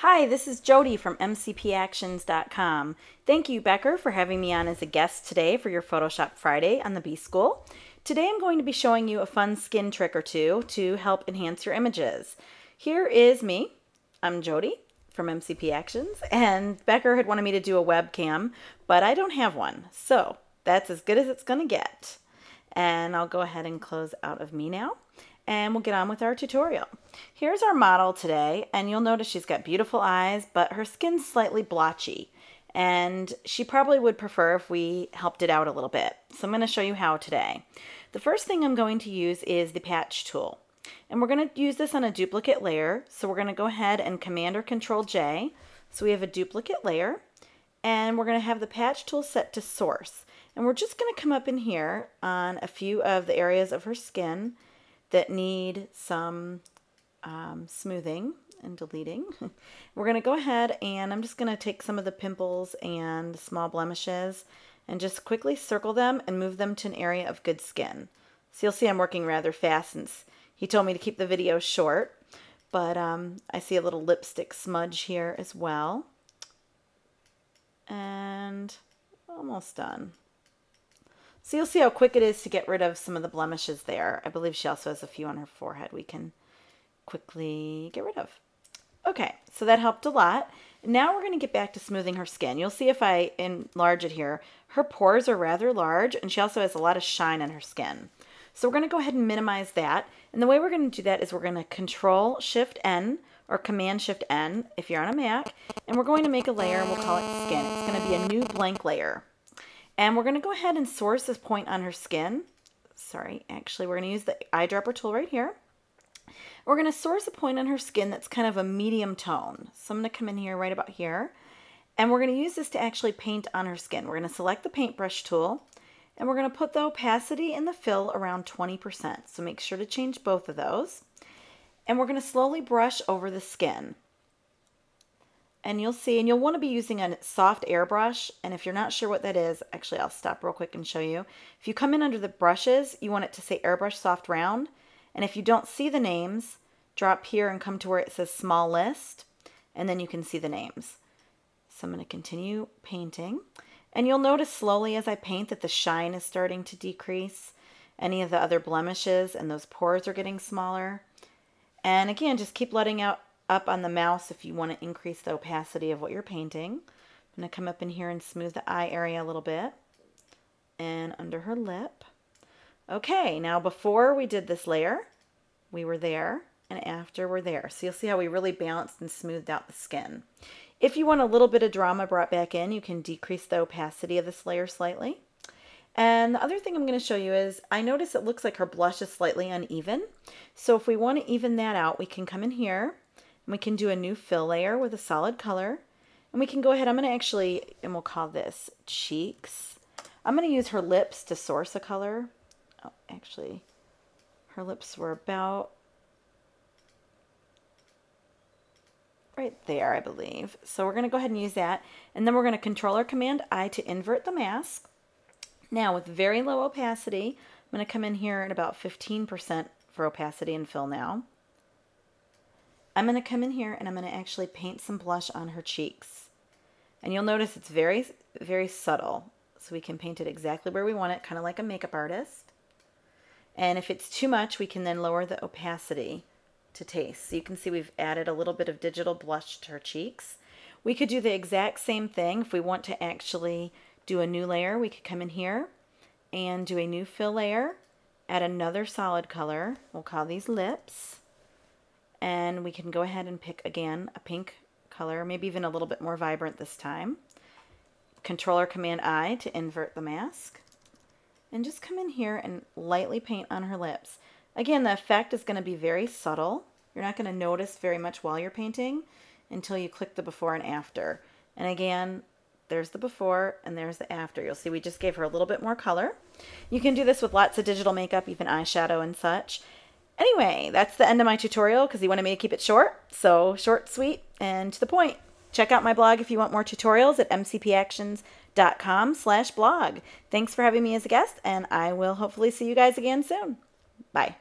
Hi, this is Jody from mcpactions.com. Thank you, Becker, for having me on as a guest today for your Photoshop Friday on the B School. Today I'm going to be showing you a fun skin trick or two to help enhance your images. Here is me. I'm Jody from MCP Actions, and Becker had wanted me to do a webcam, but I don't have one, so that's as good as it's going to get. And I'll go ahead and close out of me now, and we'll get on with our tutorial. Here's our model today, and you'll notice she's got beautiful eyes, but her skin's slightly blotchy, and she probably would prefer if we helped it out a little bit. So I'm going to show you how today. The first thing I'm going to use is the patch tool, and we're going to use this on a duplicate layer. So we're going to go ahead and Command or Control J, so we have a duplicate layer, and we're going to have the patch tool set to source. And we're just going to come up in here on a few of the areas of her skin that need some smoothing and deleting. We're going to go ahead and I'm just going to take some of the pimples and small blemishes and just quickly circle them and move them to an area of good skin. So you'll see I'm working rather fast since he told me to keep the video short, but I see a little lipstick smudge here as well. And almost done. So you'll see how quick it is to get rid of some of the blemishes there. I believe she also has a few on her forehead we can quickly get rid of. Okay, so that helped a lot. Now we're going to get back to smoothing her skin. You'll see if I enlarge it here, her pores are rather large, and she also has a lot of shine on her skin. So we're going to go ahead and minimize that. And the way we're going to do that is we're going to Control-Shift-N or Command-Shift-N if you're on a Mac, and we're going to make a layer and we'll call it Skin. It's going to be a new blank layer. And we're going to go ahead and source this point on her skin. Sorry, actually we're going to use the eyedropper tool right here. We're going to source a point on her skin that's kind of a medium tone. So I'm going to come in here right about here. And we're going to use this to actually paint on her skin. We're going to select the paintbrush tool. And we're going to put the opacity and the fill around 20%. So make sure to change both of those. And we're going to slowly brush over the skin. And you'll see, and you'll want to be using a soft airbrush. And if you're not sure what that is, actually I'll stop real quick and show you. If you come in under the brushes, you want it to say Airbrush Soft Round. And if you don't see the names, drop here and come to where it says Small List, and then you can see the names. So I'm going to continue painting. And you'll notice slowly as I paint that the shine is starting to decrease. Any of the other blemishes and those pores are getting smaller. And again, just keep letting out up on the mouse if you want to increase the opacity of what you're painting. I'm going to come up in here and smooth the eye area a little bit and under her lip. Okay, now before we did this layer, we were there, and after we're there. So you'll see how we really balanced and smoothed out the skin. If you want a little bit of drama brought back in, you can decrease the opacity of this layer slightly. And the other thing I'm going to show you is, I notice it looks like her blush is slightly uneven. So if we want to even that out, we can come in here, and we can do a new fill layer with a solid color. And we can go ahead, I'm going to actually, and we'll call this Cheeks. I'm going to use her lips to source a color. Oh, actually, her lips were about right there, I believe. So we're going to go ahead and use that. And then we're going to Control or Command I to invert the mask. Now with very low opacity, I'm going to come in here at about 15% for opacity and fill now. I'm going to come in here and I'm going to actually paint some blush on her cheeks. And you'll notice it's very, very subtle. So we can paint it exactly where we want it, kind of like a makeup artist. And if it's too much, we can then lower the opacity to taste. So you can see we've added a little bit of digital blush to her cheeks. We could do the exact same thing if we want to actually do a new layer. We could come in here and do a new fill layer, add another solid color. We'll call these lips. And we can go ahead and pick again a pink color, maybe even a little bit more vibrant this time. Control or Command I to invert the mask. And just come in here and lightly paint on her lips. Again, the effect is going to be very subtle. You're not going to notice very much while you're painting until you click the before and after. And again, there's the before and there's the after. You'll see we just gave her a little bit more color. You can do this with lots of digital makeup, even eyeshadow and such. Anyway, that's the end of my tutorial because he wanted me to keep it short. So short, sweet, and to the point. Check out my blog if you want more tutorials at mcpactions.com/blog. Thanks for having me as a guest, and I will hopefully see you guys again soon. Bye.